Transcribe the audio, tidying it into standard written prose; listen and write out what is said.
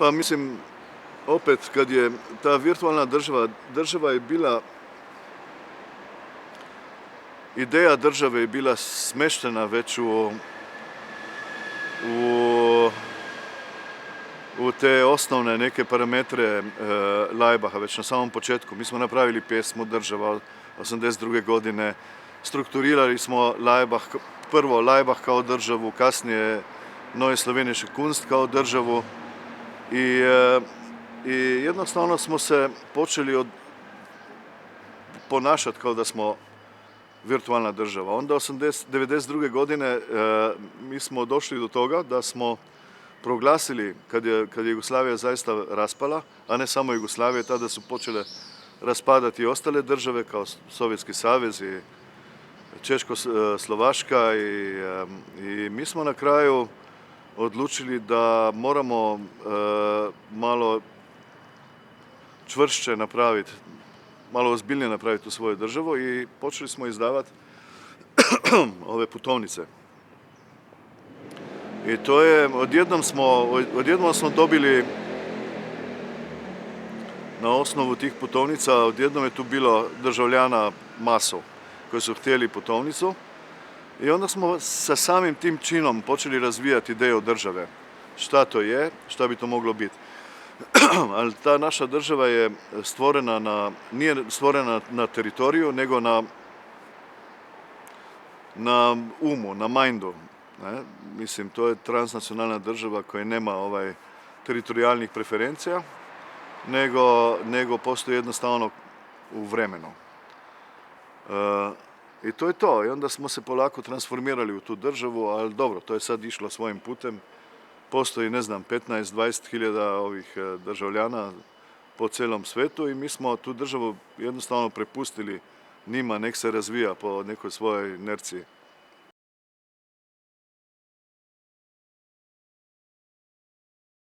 Pa mislim, opet kad je ta virtualna država je bila, ideja države je bila smeštena već u te osnovne neke parametre Laibacha, već na samom početku. Mi smo napravili pjesmu Država 82. godine, strukturirali smo Laibach, prvo Laibach kao državu, kasnije Neue Slovenische Kunst kao državu i jednostavno smo se počeli ponašati kao da smo virtualna država. Onda 1992. godine mi smo došli do toga da smo proglasili, kad je Jugoslavija zaista raspala, a ne samo Jugoslavija, tada su počele raspadati i ostale države kao Sovjetski savez i Češko-Slovaška i mi smo na kraju odlučili da moramo malo čvršće napraviti, malo ozbiljnije napraviti u svoju državu i počeli smo izdavati ove putovnice. I to je, odjednom smo dobili, na osnovu tih putovnica, odjednom je tu bilo državljana maso koji su htjeli putovnicu i onda smo sa samim tim činom počeli razvijati ideju države. Šta to je, šta bi to moglo biti. Ali ta naša država je nije stvorena na teritoriju, nego na umu, na mindu. Mislim, to je transnacionalna država koja nema teritorijalnih preferencija, nego postoji jednostavno u vremenu. I to je to. I onda smo se polako transformirali u tu državu, ali dobro, to je sad išlo svojim putem. Postoji, 15-20 hiljada ovih državljana po cijelom svetu i mi smo tu državu jednostavno prepustili njima, nek se razvija po nekoj svojoj inerciji.